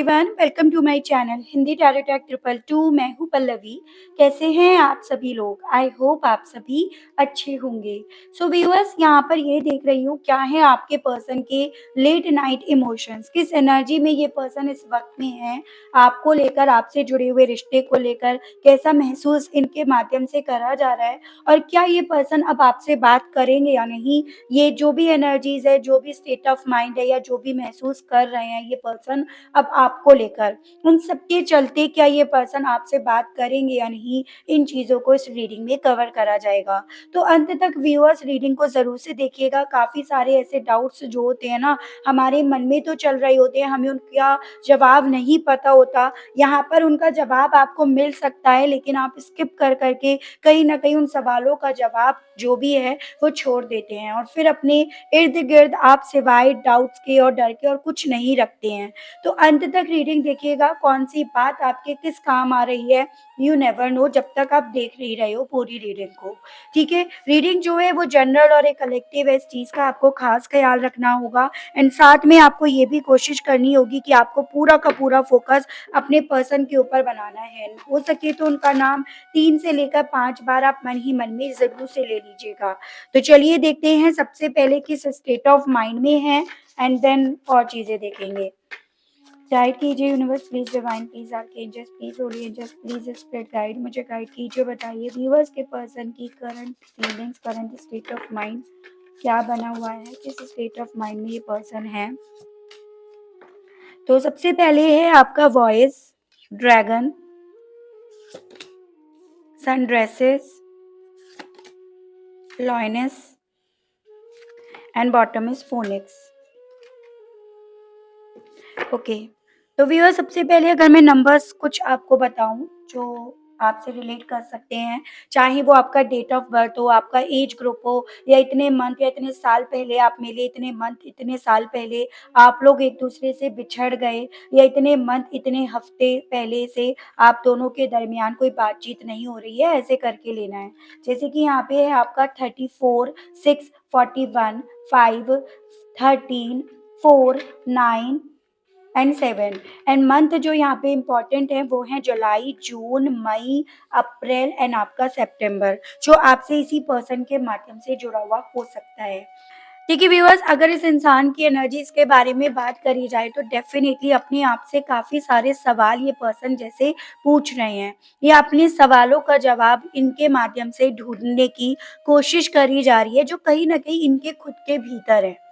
Everyone, welcome to my channel Hindi tarot टैक 222। मैं हूं पल्लवी। कैसे हैं आप सभी लोग? आई होप आप सभी अच्छे होंगे। सो व्यूअर्स, यहाँ पर ये देख रही हूँ क्या है आपके पर्सन के लेट नाइट इमोशंस, किस एनर्जी में ये पर्सन इस वक्त में है, आपको लेकर, आपसे जुड़े हुए रिश्ते को लेकर कैसा महसूस इनके माध्यम से करा जा रहा है, और क्या ये पर्सन अब आपसे बात करेंगे या नहीं। ये जो भी एनर्जीज है, जो भी स्टेट ऑफ माइंड है, या जो भी महसूस कर रहे हैं ये पर्सन अब आपको लेकर, उन सबके चलते क्या ये पर्सन आपसे बात करेंगे या नहीं, इन चीज़ों को इस रीडिंग में कवर करा जाएगा। तो अंत तक व्यूअर्स रीडिंग को ज़रूर से देखिएगा। काफ़ी सारे ऐसे डाउट्स जो होते हैं ना, हमारे मन में तो चल रहे होते हैं, हमें उनका जवाब नहीं पता होता। यहाँ पर उनका जवाब आपको मिल सकता है, लेकिन आप स्किप कर करके कहीं ना कहीं उन सवालों का जवाब जो भी है वो छोड़ देते हैं, और फिर अपने इर्द गिर्द आप सिवाय डाउट्स के और डर के और कुछ नहीं रखते हैं। तो अंत तक रीडिंग देखिएगा, कौन सी बात आपके किस काम आ रही है। यू नेवर नो जब तक आप देख नहीं रहे हो पूरी रीडिंग को। ठीक है, रीडिंग जो है वो जनरल और एक कलेक्टिव है, इस चीज़ का आपको खास ख्याल रखना होगा। एंड साथ में आपको ये भी कोशिश करनी होगी कि आपको पूरा का पूरा फोकस अपने पर्सन के ऊपर बनाना है। हो सके तो उनका नाम 3 से लेकर 5 बार आप मन ही मन में जरूर से ले लीजिएगा। तो चलिए देखते हैं सबसे पहले किस स्टेट ऑफ माइंड में है, एंड देन और चीजें देखेंगे। गाइड कीजिए universe, please divine, please archangels, please holy angels, please spirit guide, मुझे गाइड कीजिए। बताइए व्यूअर्स के पर्सन की current feelings, current state of mind क्या बना हुआ है, किस स्टेट ऑफ माइंड में ये पर्सन है। तो सबसे पहले है आपका voice, dragon, sun dresses, lioness, and bottom is phoenix. Okay, तो व्यूअर सबसे पहले अगर मैं नंबर्स कुछ आपको बताऊं जो आपसे रिलेट कर सकते हैं, चाहे वो आपका डेट ऑफ बर्थ हो, आपका एज ग्रुप हो, या इतने मंथ या इतने साल पहले आप मिले, इतने मंथ इतने साल पहले आप लोग एक दूसरे से बिछड़ गए, या इतने मंथ इतने हफ्ते पहले से आप दोनों के दरमियान कोई बातचीत नहीं हो रही है, ऐसे करके लेना है। जैसे कि यहाँ पे है आपका 34, 6, 41, 5, 13, 4, 9 एंड 7। एंड मंथ जो यहाँ पे इम्पोर्टेंट है वो है जुलाई, जून, मई, अप्रैल एंड आपका सितंबर, जो आपसे इसी पर्सन के माध्यम से जुड़ा हुआ हो सकता है। देखिए व्यूअर्स, अगर इस इंसान की एनर्जीज के बारे में बात करी जाए तो डेफिनेटली अपने आप से काफी सारे सवाल ये पर्सन जैसे पूछ रहे हैं, या अपने सवालों का जवाब इनके माध्यम से ढूंढने की कोशिश करी जा रही है, जो कहीं ना कहीं इनके खुद के भीतर है।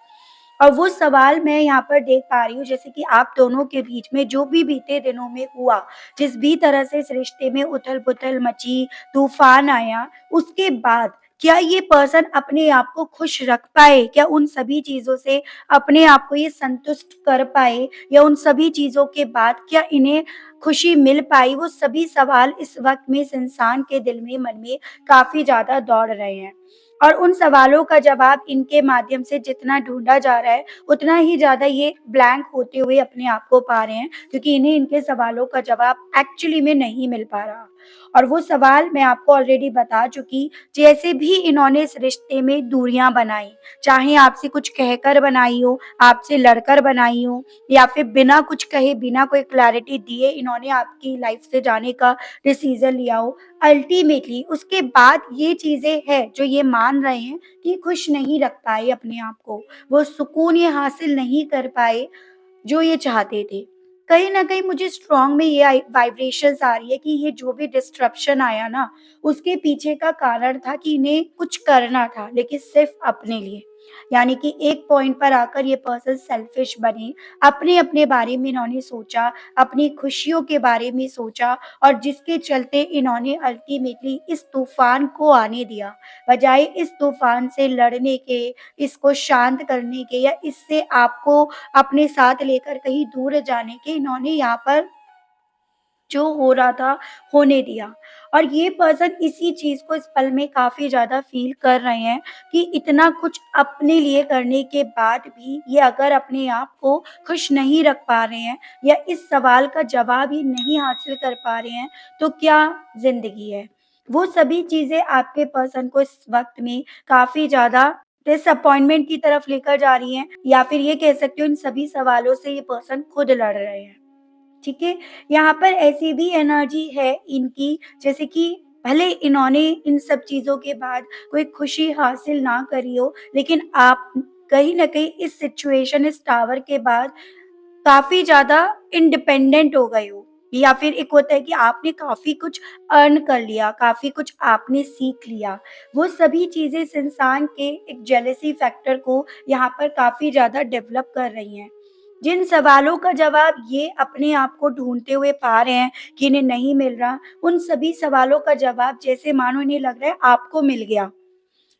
और वो सवाल मैं यहाँ पर देख पा रही हूँ, जैसे कि आप दोनों के बीच में जो भी बीते दिनों में हुआ, जिस भी तरह से इस रिश्ते में उथल पुथल मची, तूफान आया, उसके बाद क्या ये पर्सन अपने आप को खुश रख पाए, क्या उन सभी चीजों से अपने आप को ये संतुष्ट कर पाए, या उन सभी चीजों के बाद क्या इन्हें खुशी मिल पाई, वो सभी सवाल इस वक्त में इस इंसान के दिल में, मन में काफी ज्यादा दौड़ रहे हैं। और उन सवालों का जवाब इनके माध्यम से जितना ढूंढा जा रहा है, उतना ही ज्यादा ये ब्लैंक होते हुए अपने आप को पा रहे हैं, क्योंकि इन्हें इनके सवालों का जवाब एक्चुअली में नहीं मिल पा रहा। और वो सवाल मैं आपको ऑलरेडी बता चुकी, जैसे भी इन्होंने इस रिश्ते में दूरियां बनाई, चाहे आपसे कुछ कहकर बनाई हो, आपसे लड़कर बनाई हो, या फिर बिना कुछ कहे, बिना कोई क्लैरिटी दिए इन्होंने आपकी लाइफ से जाने का डिसीजन लिया हो, अल्टीमेटली उसके बाद ये चीजें हैं जो ये मान रहे हैं कि खुश नहीं रख पाए अपने आप को, वो सुकून ये हासिल नहीं कर पाए जो ये चाहते थे। कहीं ना कहीं मुझे स्ट्रांग में ये वाइब्रेशंस आ रही है कि ये जो भी डिस्ट्रप्शन आया ना, उसके पीछे का कारण था कि इन्हें कुछ करना था, लेकिन सिर्फ अपने लिए। यानी कि एक पॉइंट पर आकर ये पर्सन सेल्फिश बने, अपने अपने बारे में इन्होंने सोचा, अपनी खुशियों के बारे में सोचा, और जिसके चलते इन्होंने अल्टीमेटली इस तूफान को आने दिया, बजाय इस तूफान से लड़ने के, इसको शांत करने के, या इससे आपको अपने साथ लेकर कहीं दूर जाने के, इन्होंने यहाँ पर जो हो रहा था होने दिया। और ये पर्सन इसी चीज को इस पल में काफी ज्यादा फील कर रहे हैं कि इतना कुछ अपने लिए करने के बाद भी ये अगर अपने आप को खुश नहीं रख पा रहे हैं, या इस सवाल का जवाब ही नहीं हासिल कर पा रहे हैं, तो क्या जिंदगी है। वो सभी चीजें आपके पर्सन को इस वक्त में काफी ज्यादा डिसअपॉइंटमेंट की तरफ लेकर जा रही हैं, या फिर ये कह सकते हो इन सभी सवालों से ये पर्सन खुद लड़ रहे हैं। ठीक है? यहाँ पर ऐसी भी एनर्जी है इनकी, जैसे कि भले इन्होंने इन सब चीज़ों के बाद कोई खुशी हासिल ना करी हो, लेकिन आप कहीं न कहीं इस सिचुएशन, इस टावर के बाद काफ़ी ज़्यादा इंडिपेंडेंट हो गए हो, या फिर एक होता है कि आपने काफ़ी कुछ अर्न कर लिया, काफ़ी कुछ आपने सीख लिया। वो सभी चीज़ें इस इंसान के एक जेलसी फैक्टर को यहाँ पर काफ़ी ज़्यादा डेवलप कर रही हैं। जिन सवालों का जवाब ये अपने आप को ढूँढते हुए पा रहे हैं कि इन्हें नहीं मिल रहा, उन सभी सवालों का जवाब जैसे मानो इन्हें लग रहा है आपको मिल गया।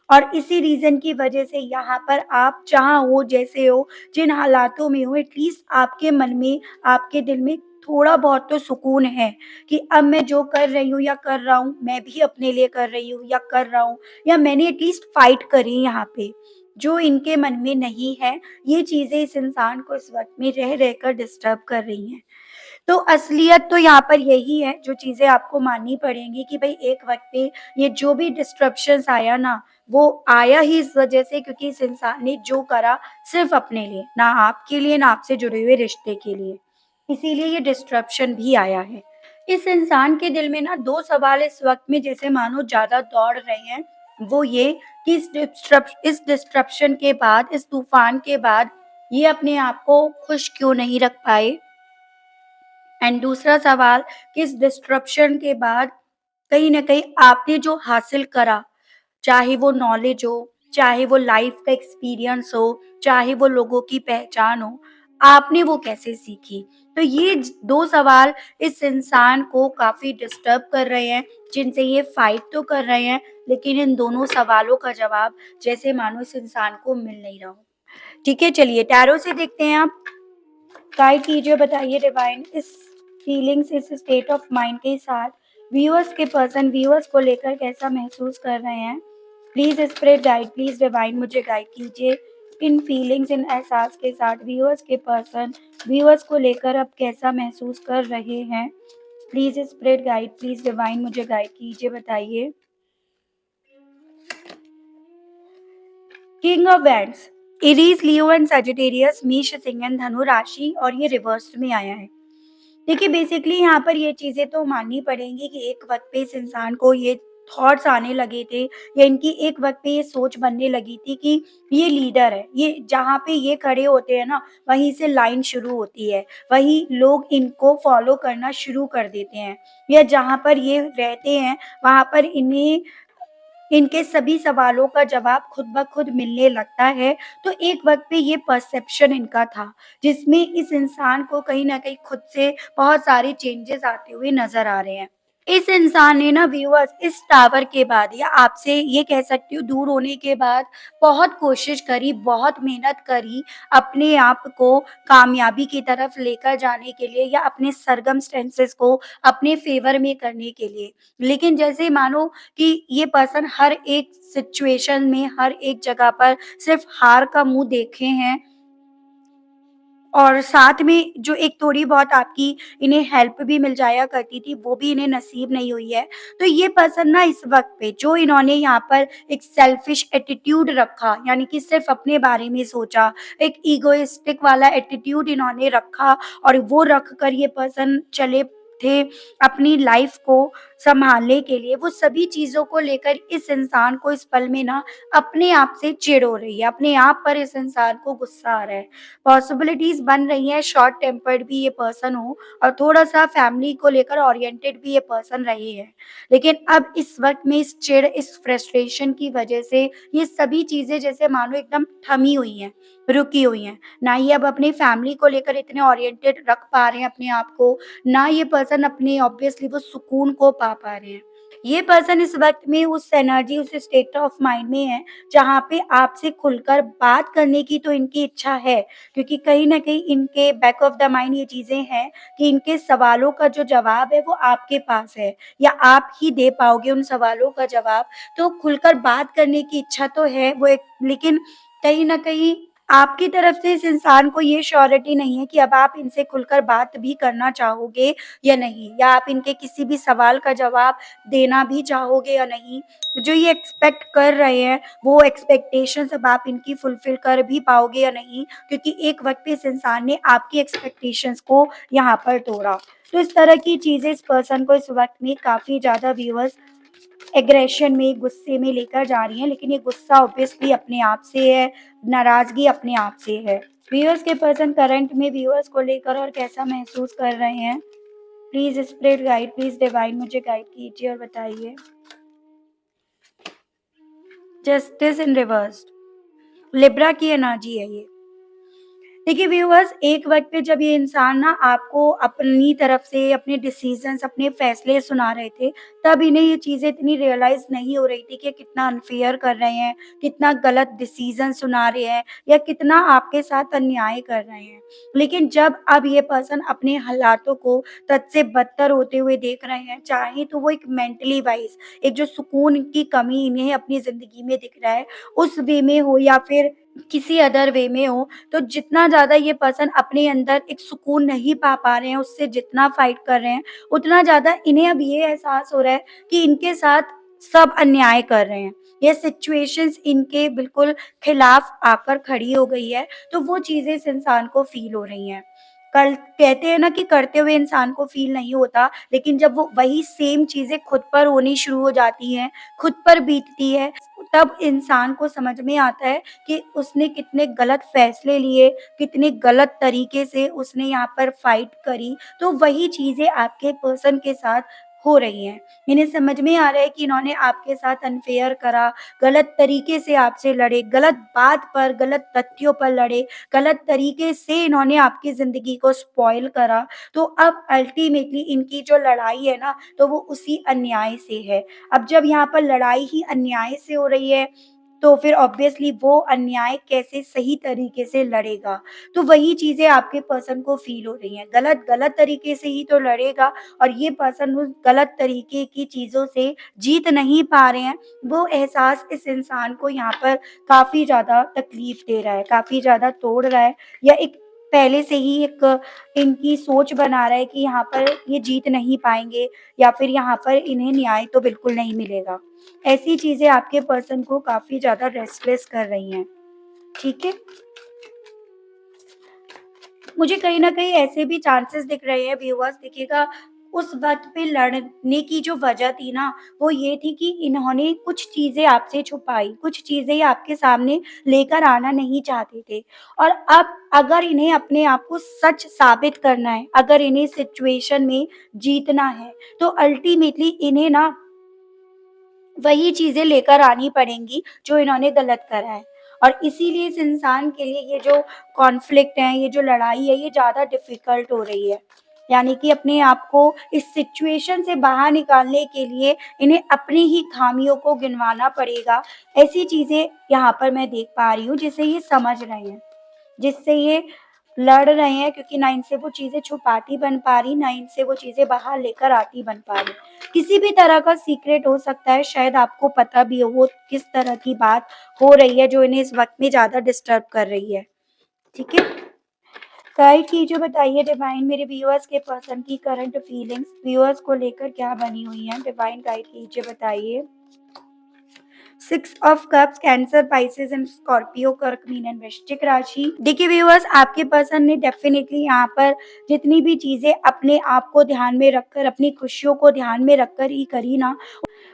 और इसी रीज़न की वजह से यहाँ पर आप जहाँ हो, जैसे हो, जिन हालातों में हो, एटलीस्ट आपके मन में, आपके दिल में थोड़ा-बहुत तो सुकून है कि अब मैं जो कर रही हूँ या कर रहा हूँ, मैं भी अपने लिए कर रही हूँ या कर रहा हूँ, या मैंने एटलीस्ट फाइट करी यहाँ पे। जो इनके मन में नहीं है, ये चीज़ें इस इंसान को इस वक़्त में रह रहकर डिस्टर्ब कर रही हैं। तो असलियत तो यहाँ पर यही है, जो चीज़ें आपको माननी पड़ेंगी कि भई एक वक़्त पे ये जो भी डिस्ट्रप्शंस आया ना, वो आया ही इस वज़ह से क्योंकि इस इंसान ने जो करा सिर्फ़ अपने लिए, ना आपके लिए, ना आपसे जुड़े हुए रिश्ते के लिए। इसीलिए ये डिस्ट्रप्शन भी आया है। इस इंसान के दिल में ना 2 सवाल इस वक़्त में जैसे मानो ज़्यादा दौड़ रहे हैं, वो ये कि इस डिस्ट्रप्शन के बाद, इस तूफ़ान के बाद ये अपने आप को खुश क्यों नहीं रख पाए? एंड दूसरा सवाल कि इस डिस्ट्रप्शन के बाद कहीं न कहीं आपने जो हासिल करा, चाहे वो नॉलेज हो, चाहे वो लाइफ़ का एक्सपीरियंस हो, चाहे वो लोगों की पहचान हो, आपने वो कैसे सीखी? तो ये 2 सवाल इस इंसान को काफ़ी डिस्टर्ब कर रहे हैं, जिनसे ये फाइट तो कर रहे हैं, लेकिन इन दोनों सवालों का जवाब जैसे मानो इस इंसान को मिल नहीं रहा हो। ठीक है, चलिए टैरो से देखते हैं आप। गाइड कीजिए, बताइए डिवाइन इस फीलिंग्स, इस स्टेट ऑफ माइंड के साथ व्यूअर्स को लेकर कैसा महसूस कर रहे हैं? Please spirit guide, please divine मुझे गाइड कीजिए। इन फीलिंग्स, इन एहसास के साथ व्यूअर्स को लेकर अब कैसा महसूस कर रहे हैं? Please spirit guide, please divine मुझे गाइड कीजिए, बताइए। King of wands, Aries, Leo and Sagittarius, मेष, सिंह एंड धनु राशि, और ये रिवर्स में आया है। देखिए बेसिकली यहाँ पर ये चीज़ें तो माननी पड़ेंगी कि एक वक़्त पे इस इंसान को ये थॉट्स आने लगे थे, या इनकी एक वक़्त पे ये सोच बनने लगी थी कि ये लीडर है। ये जहाँ पे ये खड़े होते हैं ना, वहीं से लाइन शुरू होती है। वहीं लोग इनको फ़ॉलो करना शुरू कर देते हैं, या जहाँ पर ये रहते हैं, वहाँ पर इन्हें इनके सभी सवालों का जवाब खुद ब खुद मिलने लगता है। तो एक वक़्त पे ये परसेप्शन इनका था, जिसमें इस इंसान को कहीं न कहीं खुद से बहुत सारे चेंजेज़ आते हुए नज़र आ रहे हैं। इस इंसान ने ना व्यूअर्स इस टावर के बाद, या आपसे ये कह सकती हूँ दूर होने के बाद, बहुत कोशिश करी, बहुत मेहनत करी अपने आप को कामयाबी की तरफ लेकर जाने के लिए, या अपने सर्कमस्टेंसेस को अपने फ़ेवर में करने के लिए। लेकिन जैसे मानो कि ये पर्सन हर एक सिचुएशन में, हर एक जगह पर सिर्फ़ हार का मुँह देखे हैं, और साथ में जो एक थोड़ी बहुत आपकी इन्हें हेल्प भी मिल जाया करती थी, वो भी इन्हें नसीब नहीं हुई है। तो ये पर्सन ना इस वक़्त पे जो इन्होंने यहाँ पर एक सेल्फिश एटीट्यूड रखा, यानी कि सिर्फ़ अपने बारे में सोचा, एक इगोइस्टिक वाला एटीट्यूड इन्होंने रखा, और वो रख कर ये पर्सन चले थे अपनी लाइफ़ को सँभालने के लिए। वो सभी चीज़ों को लेकर इस इंसान को इस पल में ना अपने आप से चिढ़ हो रही है, अपने आप पर इस इंसान को गुस्सा आ रहा है। पॉसिबिलिटीज़ बन रही हैं शॉर्ट टेम्पर्ड भी ये पर्सन हो, और थोड़ा-सा फैमिली को लेकर ओरिएंटेड भी ये पर्सन रहे हैं। लेकिन अब इस वक़्त में इस चिढ़, इस फ्रस्ट्रेशन की वजह से ये सभी चीज़ें जैसे मानो एकदम थमी हुई हैं, रुकी हुई हैं। ना ये अब अपनी फैमिली को लेकर इतने ओरिएंटेड रख पा रहे हैं अपने आप को, ना ये पर्सन अपने ऑब्वियसली वो सुकून को पा रहे हैं। ये पर्सन इस वक़्त में उस एनर्जी, उस स्टेट ऑफ माइंड में है, जहाँ पे आपसे खुलकर बात करने की तो इनकी इच्छा है, क्योंकि कहीं न कहीं इनके बैक ऑफ द माइंड ये चीज़ें हैं कि इनके सवालों का जो जवाब है वो आपके पास है, या आप ही दे पाओगे उन सवालों का जवाब। तो खुलकर बात करने की इच्छा तो है, वो एक, लेकिन कहीं न कहीं आपकी तरफ से इस इंसान को ये श्योरिटी नहीं है कि अब आप इनसे खुलकर बात भी करना चाहोगे या नहीं, या आप इनके किसी भी सवाल का जवाब देना भी चाहोगे या नहीं। जो ये एक्सपेक्ट कर रहे हैं, वो एक्सपेक्टेशंस अब आप इनकी फुलफिल कर भी पाओगे या नहीं, क्योंकि एक वक़्त पे इस इंसान ने आपकी एक्सपेक्टेशंस को यहाँ पर तोड़ा। तो इस तरह की चीज़ें इस पर्सन को इस वक़्त में काफ़ी ज़्यादा व्यूअर्स एग्रेशन में, गुस्से में लेकर जा रही हैं, लेकिन ये गुस्सा ऑब्वियसली अपने आप से है, नाराज़गी अपने आप से है। व्यूअर्स के पर्सन करंट में व्यूअर्स को लेकर और कैसा महसूस कर रहे हैं? Please spirit guide, please divine मुझे गाइड कीजिए और बताइए। जस्टिस इन रिवर्स्ड, लिब्रा की एनर्जी है ये। देखिए व्यूअर्स, एक वक़्त पे जब ये इंसान ना आपको अपनी तरफ से अपने डिसीज़न्स, अपने फ़ैसले सुना रहे थे, तब इन्हें ये चीज़ें इतनी रियलाइज़ नहीं हो रही थी कि कितना अनफ़ेयर कर रहे हैं, कितना गलत डिसीज़न सुना रहे हैं या कितना आपके साथ अन्याय कर रहे हैं। लेकिन जब अब ये पर्सन अपने हालातों को तद से बदतर होते हुए देख रहे हैं, चाहे तो वो एक मेंटली वाइज़ एक जो सुकून की कमी इन्हें अपनी ज़िंदगी में दिख रहा है, उस वे में हो या फिर किसी अदर वे में हो, तो जितना ज़्यादा ये पर्सन अपने अंदर एक सुकून नहीं पा रहे हैं, उससे जितना फाइट कर रहे हैं, उतना ज़्यादा इन्हें अब ये एहसास हो रहा है कि इनके साथ सब अन्याय कर रहे हैं। ये सिचुएशंस इनके बिल्कुल खिलाफ आकर खड़ी हो गई है, तो वो चीज़ें इस इंसान को फ़ील हो रही हैं। कल कहते हैं ना कि करते हुए इंसान को फ़ील नहीं होता, लेकिन जब वो वही सेम चीज़ें खुद पर होनी शुरू हो जाती हैं, खुद पर बीतती है, तब इंसान को समझ में आता है कि उसने कितने गलत फैसले लिए, कितने गलत तरीके से उसने यहाँ पर फाइट करी, तो वही चीज़ें आपके पर्सन के साथ हो रही हैं। इन्हें समझ में आ रहा है कि इन्होंने आपके साथ अनफ़ेयर करा, गलत तरीके से आपसे लड़े, गलत बात पर, गलत तथ्यों पर लड़े, गलत तरीके से इन्होंने आपकी ज़िंदगी को स्पॉइल करा। तो अब अल्टीमेटली इनकी जो लड़ाई है ना, तो वो उसी अन्याय से है। अब जब यहाँ पर लड़ाई ही अन्याय से हो रही है, तो फिर ऑब्वियसली वो अन्याय कैसे सही तरीके से लड़ेगा। तो वही चीज़ें आपके पर्सन को फ़ील हो रही हैं। गलत गलत तरीके से ही तो लड़ेगा, और ये पर्सन उस गलत तरीके की चीज़ों से जीत नहीं पा रहे हैं। वो एहसास इस इंसान को यहाँ पर काफ़ी ज़्यादा तकलीफ़ दे रहा है, काफ़ी ज़्यादा तोड़ रहा है, या एक पहले से ही एक इनकी सोच बना रहा है कि यहाँ पर ये जीत नहीं पाएँगे, या फिर यहाँ पर इन्हें न्याय तो बिल्कुल नहीं मिलेगा। ऐसी चीज़ें आपके पर्सन को काफ़ी ज़्यादा रेस्टलेस कर रही हैं, ठीक है? मुझे कहीं न कहीं ऐसे भी चांसेस दिख रहे हैं व्यूअर्स, देखिएगा, उस वक़्त पे लड़ने की जो वजह थी ना, वो ये थी कि इन्होंने कुछ चीज़ें आपसे छुपाई, कुछ चीज़ें आपके सामने लेकर आना नहीं चाहते थे। और अब अगर इन्हें अपने आप को सच साबित करना है, अगर इन्हें सिचुएशन में जीतना है, तो अल्टीमेटली इन्हें ना वही चीज़ें लेकर आनी पड़ेंगी जो इन्होंने गलत करा है। और इसीलिए इस इंसान के लिए ये जो कॉन्फ्लिक्ट है, ये जो लड़ाई है, ये ज़्यादा डिफ़िकल्ट हो रही है। यानी कि अपने आप को इस सिचुएशन से बाहर निकालने के लिए इन्हें अपनी ही खामियों को गिनवाना पड़ेगा। ऐसी चीज़ें यहाँ पर मैं देख पा रही हूँ जिसे ये समझ रहे हैं, जिससे ये लड़ रहे हैं, क्योंकि ना इनसे वो चीज़ें छुपाती बन पा रही, ना इनसे वो चीज़ें बाहर लेकर आती बन पा रही। किसी भी तरह का सीक्रेट हो सकता है, शायद आपको पता भी हो वो किस तरह की बात हो रही है जो इन्हें इस वक़्त में ज़्यादा डिस्टर्ब कर रही है, ठीक है? गाइड कीजिए, बताइए डिवाइन, मेरे व्यूअर्स के पर्सन की करंट फीलिंग्स व्यूअर्स को लेकर क्या बनी हुई हैं? डिवाइन गाइड कीजिए, बताइए। 6 of cups, cancer, Pisces and Scorpio, कर्क, मीन एंड वृश्चिक राशि। देखिए व्यूअर्स, आपके पर्सन ने डेफिनिटली यहाँ पर जितनी भी चीज़ें अपने आप को ध्यान में रखकर, अपनी खुशियों को ध्यान में रखकर ही करी ना,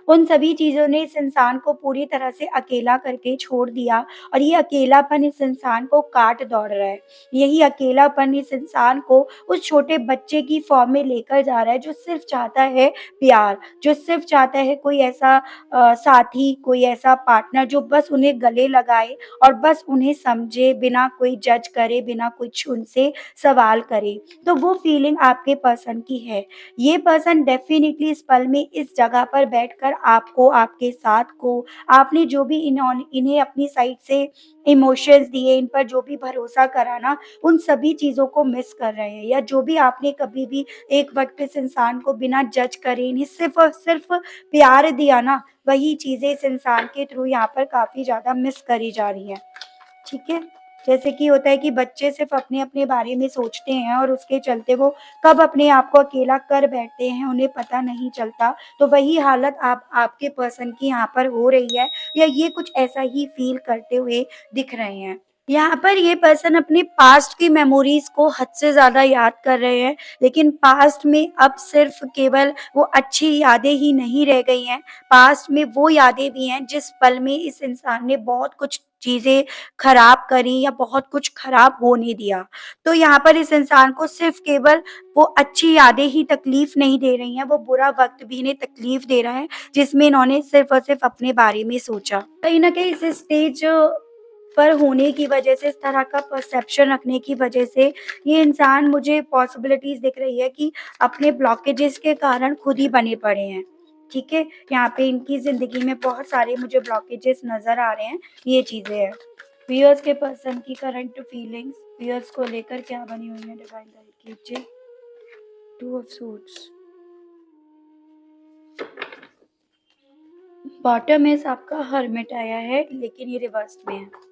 उन सभी चीज़ों ने इस इंसान को पूरी तरह से अकेला करके छोड़ दिया, और ये अकेलापन इस इंसान को काट दौड़ रहा है। यही अकेलापन इस इंसान को उस छोटे बच्चे की फ़ॉर्म में लेकर जा रहा है जो सिर्फ़ चाहता है प्यार, जो सिर्फ़ चाहता है कोई ऐसा साथी, कोई ऐसा पार्टनर जो बस उन्हें गले लगाए और बस उन्हें समझे, बिना कोई जज करे, बिना कुछ उनसे सवाल करे। तो वो फीलिंग आपके पर्सन की है। ये पर्सन डेफ़िनिटली इस पल में इस जगह पर बैठकर आपको, आपके साथ को, आपने जो भी इन्हें अपनी साइड से इमोशंस दिए, इन पर जो भी भरोसा करा ना, उन सभी चीज़ों को मिस कर रहे हैं, या जो भी आपने कभी भी एक वक़्त इस इंसान को बिना जज करे इन्हें सिर्फ़ और सिर्फ़ प्यार दिया ना, वही चीज़ें इस इंसान के थ्रू यहाँ पर काफ़ी ज़्यादा मिस करी जा रही हैं। ठीक है? जैसे कि होता है कि बच्चे सिर्फ़ अपने-अपने बारे में सोचते हैं और उसके चलते वो कब अपने आप को अकेला कर बैठते हैं, उन्हें पता नहीं चलता। तो वही हालत आप आपके पर्सन की यहाँ पर हो रही है या ये कुछ ऐसा ही फ़ील करते हुए दिख रहे हैं। यहाँ पर ये पर्सन अपने पास्ट की मेमोरीज़ को हद से ज़्यादा याद कर रहे हैं, लेकिन पास्ट में अब सिर्फ़ केवल वो अच्छी यादें ही नहीं रह गई हैं, पास्ट में वो यादें भी हैं जिस पल में इस इंसान ने बहुत कुछ चीज़ें खराब करी या बहुत कुछ खराब होने दिया। तो यहाँ पर इस इंसान को सिर्फ़ केवल वो अच्छी यादें ही तकलीफ़ नहीं दे रही हैं, वो बुरा वक़्त भी इन्हें तकलीफ़ दे रहा है, जिसमें इन्होंने सिर्फ़ और सिर्फ़ अपने बारे में सोचा। कहीं न कहीं इस स्टेज पर होने की वजह से, इस तरह का परसेप्शन रखने की वजह से, ये इंसान मुझे पॉसिबिलिटीज़ दिख रही है कि अपने ब्लॉकेजेज़ के कारण खुद ही बने पड़े हैं। ठीक है? यहाँ पे इनकी ज़िंदगी में बहुत सारे मुझे ब्लॉकेजेज़ नज़र आ रहे हैं, ये चीज़ें हैं। व्यूअर्स के पर्सन की करंट फीलिंग्स व्यूअर्स को लेकर क्या बनी हुई है, डिवाइन गाइड कीजिए। टू ऑफ सूट्स, बॉटम में आपका हर्मिट आया है, लेकिन ये रिवर्स में है।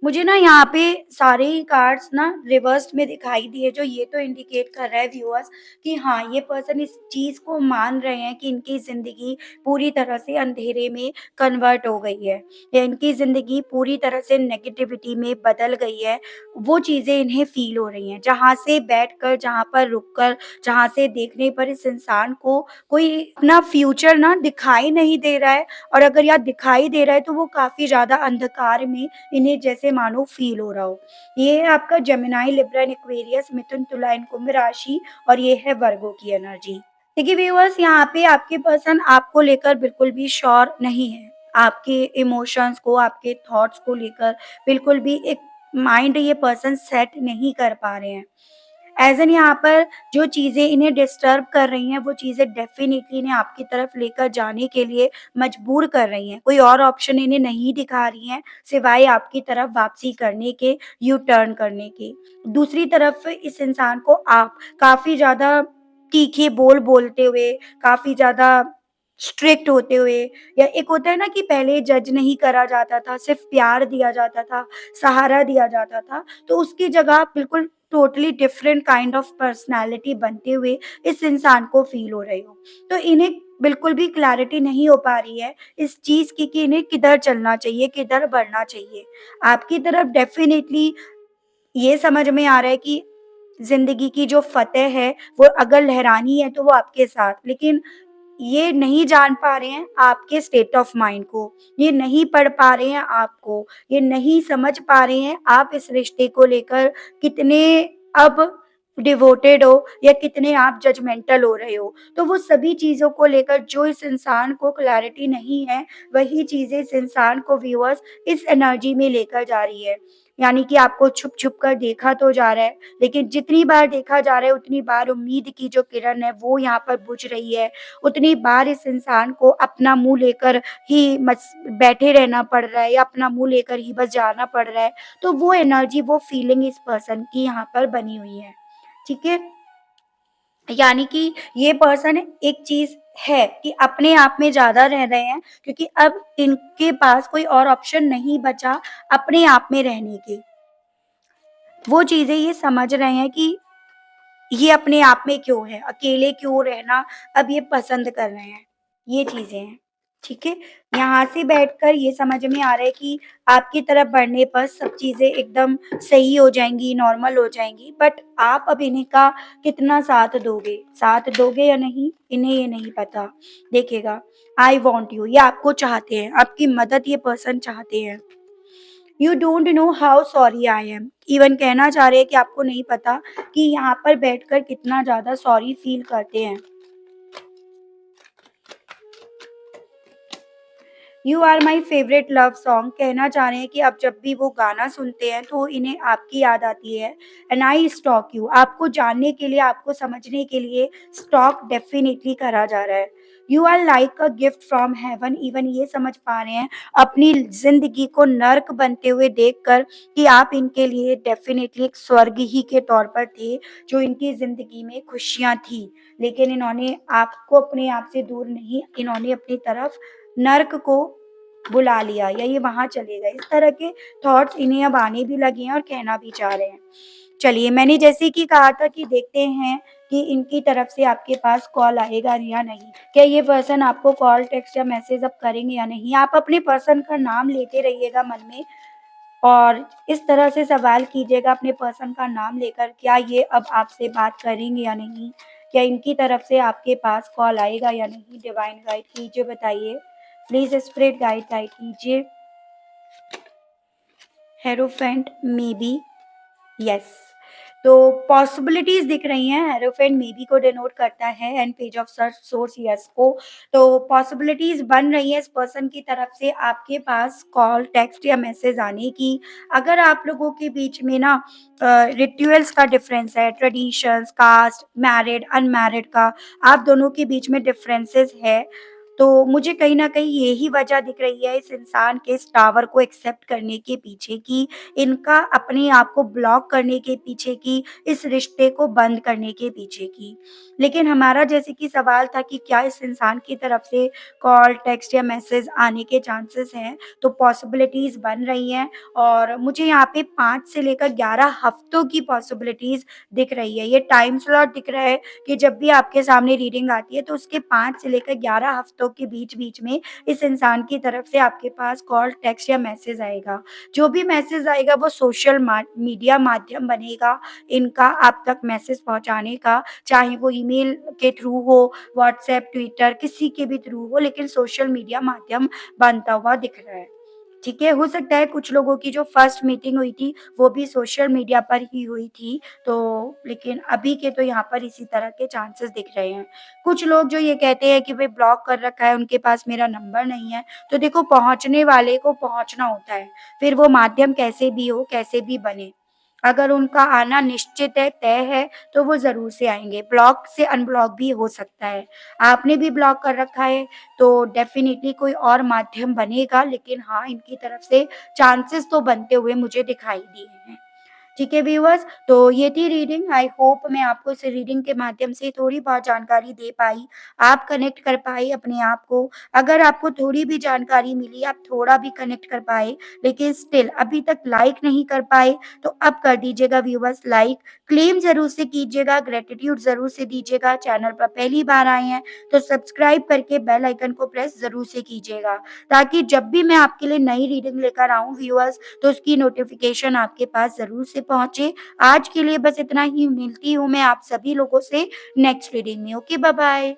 मुझे ना यहाँ पे सारे ही कार्ड्स ना रिवर्स्ड में दिखाई दिए, जो ये तो इंडिकेट कर रहा है व्यूअर्स कि हाँ, ये पर्सन इस चीज़ को मान रहे हैं कि इनकी ज़िंदगी पूरी तरह से अंधेरे में कन्वर्ट हो गई है या इनकी ज़िंदगी पूरी तरह से नेगेटिविटी में बदल गई है। वो चीज़ें इन्हें फ़ील हो रही हैं। जहाँ से बैठकर, जहाँ पर रुककर, जहाँ से देखने पर इस इंसान को कोई अपना फ्यूचर ना दिखाई नहीं दे रहा है, और अगर या दिखाई दे रहा है तो वो काफ़ी ज़्यादा अंधकार में इन्हें जैसे मानो फ़ील हो रहा हो। ये है आपका जेमिनी, लिब्रा एंड एक्वेरियस, मिथुन, तुला एंड कुंभ राशि, और ये है वर्गो की एनर्जी। देखिए व्यूअर्स, यहाँ पे आपके पर्सन आपको लेकर बिल्कुल भी श्योर नहीं है। आपके इमोशंस को, आपके थॉट्स को लेकर बिल्कुल भी एक माइंड ये पर्सन सेट नहीं कर पा रहे हैं। एज़ एन यहाँ पर जो चीज़ें इन्हें डिस्टर्ब कर रही हैं, वो चीज़ें डेफ़िनिटली इन्हें आपकी तरफ लेकर जाने के लिए मजबूर कर रही हैं। कोई और ऑप्शन इन्हें नहीं दिखा रही हैं, सिवाय आपकी तरफ वापसी करने के, यू टर्न करने के। दूसरी तरफ इस इंसान को आप काफ़ी ज़्यादा तीखे बोल बोलते हुए, काफ़ी ज़्यादा स्ट्रिक्ट होते हुए, या एक होता है ना कि पहले जज नहीं करा जाता था, सिर्फ़ प्यार दिया जाता था, सहारा दिया जाता था, तो उसकी जगह आप बिल्कुल totally different kind of personality बनते हुए इस इंसान को फ़ील हो रहे हो। तो इन्हें बिल्कुल भी क्लैरिटी नहीं हो पा रही है इस चीज़ की कि इन्हें किधर चलना चाहिए, किधर बढ़ना चाहिए। आपकी तरफ डेफ़िनिटली ये समझ में आ रहा है कि ज़िंदगी की जो फ़तेह है, वो अगर लहरानी है तो वो आपके साथ, लेकिन ये नहीं जान पा रहे हैं आपके स्टेट ऑफ माइंड को, ये नहीं पढ़ पा रहे हैं आपको, ये नहीं समझ पा रहे हैं आप इस रिश्ते को लेकर कितने अब डिवोटेड हो या कितने आप जजमेंटल हो रहे हो। तो वो सभी चीज़ों को लेकर जो इस इंसान को क्लैरिटी नहीं है, वही चीज़ें इस इंसान को व्यूअर्स इस एनर्जी में लेकर जा रही है। यानी कि आपको छुप-छुप कर देखा तो जा रहा है, लेकिन जितनी बार देखा जा रहा है उतनी बार उम्मीद की जो किरण है वो यहाँ पर बुझ रही है। उतनी बार इस इंसान को अपना मुँह लेकर ही बस बैठे रहना पड़ रहा है या अपना मुँह लेकर ही बस जाना पड़ रहा है। तो वो एनर्जी, वो फीलिंग इस पर्सन की यहाँ पर बनी हुई है। ठीक है? यानी कि ये पर्सन एक चीज़ है कि अपने आप में ज़्यादा रह रहे हैं, क्योंकि अब इनके पास कोई और ऑप्शन नहीं बचा अपने आप में रहने के। वो चीज़ें ये समझ रहे हैं कि ये अपने आप में क्यों है, अकेले क्यों रहना अब ये पसंद कर रहे हैं, ये चीज़ें हैं, ठीक है? यहाँ से बैठकर ये समझ में आ रहा है कि आपकी तरफ बढ़ने पर सब चीज़ें एकदम सही हो जाएँगी, नॉर्मल हो जाएँगी, बट आप अब इनका कितना साथ दोगे? साथ दोगे या नहीं, इन्हें ये नहीं पता। देखिएगा, आई वांट यू, ये आपको चाहते हैं, आपकी मदद ये पर्सन चाहते हैं। You don't know how sorry I am, even कहना चाह रहे हैं कि आपको नहीं पता कि यहाँ पर बैठकर कितना ज़्यादा सॉरी फ़ील करते हैं। You are my favourite love song, कहना चाह रहे हैं कि अब जब भी वो गाना सुनते हैं तो इन्हें आपकी याद आती है। एंड आई स्टॉक यू, आपको जानने के लिए, आपको समझने के लिए स्टॉक डेफिनेटली करा जा रहा है। You are like a gift from heaven, even ये समझ पा रहे हैं अपनी जिंदगी को नर्क बनते हुए देखकर कि आप इनके लिए डेफिनेटली एक स्वर्ग ही के तौर पर थे, जो इनकी जिंदगी में खुशियां थी, लेकिन इन्होंने आपको अपने आप से दूर नहीं, इन्होंने अपनी तरफ नर्क को बुला लिया या ये वहाँ चले गए। इस तरह के थॉट्स इन्हें अब आने भी लगे हैं और कहना भी चाह रहे हैं। चलिए, मैंने जैसे कि कहा था कि देखते हैं कि इनकी तरफ से आपके पास कॉल आएगा या नहीं। क्या ये पर्सन आपको कॉल, टेक्स्ट या मैसेज अब करेंगे या नहीं? आप अपने पर्सन का नाम लेते रहिएगा मन में और इस तरह से सवाल कीजिएगा अपने पर्सन का नाम लेकर, क्या ये अब आपसे बात करेंगे या नहीं? क्या इनकी तरफ से आपके पास कॉल आएगा या नहीं? डिवाइन गाइड कीजिए, बताइए। प्लीज़ स्पिरिट गाइड कीजिए। Hierophant, may be, yes. तो पॉसिबिलिटीज़ दिख रही हैं, हेरोफेंट मेबी को डिनोट करता है and page of search source yes को। तो पॉसिबिलिटीज़ बन रही है इस पर्सन की तरफ से आपके पास कॉल, टेक्स्ट या मैसेज आने की। अगर आप लोगों के बीच में ना रिचुअल्स का डिफरेंस है, ट्रेडिशंस, कास्ट, मैरिड, अनमैरिड का आप दोनों के बीच में डिफरेंसेस है, तो मुझे कहीं न कहीं यही वजह दिख रही है इस इंसान के इस टावर को एक्सेप्ट करने के पीछे की, इनका अपने आप को ब्लॉक करने के पीछे की, इस रिश्ते को बंद करने के पीछे की। लेकिन हमारा जैसे कि सवाल था कि क्या इस इंसान की तरफ से कॉल, टेक्स्ट या मैसेज आने के चांसेस हैं, तो पॉसिबिलिटीज़ बन रही हैं और मुझे यहाँ पे 5 से लेकर 11 हफ्तों की पॉसिबिलिटीज़ दिख रही है। ये टाइम स्लॉट दिख रहा है कि जब भी आपके सामने रीडिंग आती है तो उसके 5 से लेकर 11 हफ्तों के बीच-बीच में इस इंसान की तरफ से आपके पास कॉल, टेक्स्ट या मैसेज आएगा। जो भी मैसेज आएगा वो सोशल मीडिया माध्यम बनेगा इनका आप तक मैसेज पहुँचाने का, चाहे वो ईमेल के थ्रू हो, व्हाट्सएप, ट्विटर किसी के भी थ्रू हो, लेकिन सोशल मीडिया माध्यम बनता हुआ दिख रहा है। ठीक है, हो सकता है कुछ लोगों की जो फर्स्ट मीटिंग हुई थी, वो भी सोशल मीडिया पर ही हुई थी, तो लेकिन अभी के तो यहाँ पर इसी तरह के चांसेस दिख रहे हैं। कुछ लोग जो ये कहते हैं कि भई ब्लॉक कर रखा है, उनके पास मेरा नंबर नहीं है, तो देखो पहुँचने वाले को पहुँचना होता है, फिर वो माध्यम कैसे भी हो, कैसे भी बने। अगर उनका आना निश्चित है, तय है, तो वो ज़रूर से आएँगे, ब्लॉक से अनब्लॉक भी हो सकता है। आपने भी ब्लॉक कर रखा है तो डेफ़िनिटली कोई और माध्यम बनेगा, लेकिन हाँ, इनकी तरफ से चांसेस तो बनते हुए मुझे दिखाई दिए हैं। ठीक है व्यूअर्स, तो ये थी रीडिंग। आई होप मैं आपको इस रीडिंग के माध्यम से थोड़ी बहुत जानकारी दे पाई, आप कनेक्ट कर पाए अपने आप को। अगर आपको थोड़ी भी जानकारी मिली, आप थोड़ा भी कनेक्ट कर पाए, लेकिन स्टिल अभी तक लाइक नहीं कर पाए, तो अब कर दीजिएगा व्यूअर्स लाइक। क्लेम ज़रूर से कीजिएगा, ग्रैटिट्यूड ज़रूर से दीजिएगा। चैनल पर पहली बार आए हैं, तो सब्सक्राइब करके बेल आइकन को प्रेस ज़रूर से कीजिएगा, ताकि जब भी मैं आपके लिए नई रीडिंग लेकर आऊँ व्यूअर्स, तो उसकी नोटिफ़िकेशन आपके पास ज़रूर से पहुँचे। आज के लिए बस इतना ही, मिलती हूँ मैं आप सभी लोगों से नेक्स्ट रीडिंग में। Okay, bye bye.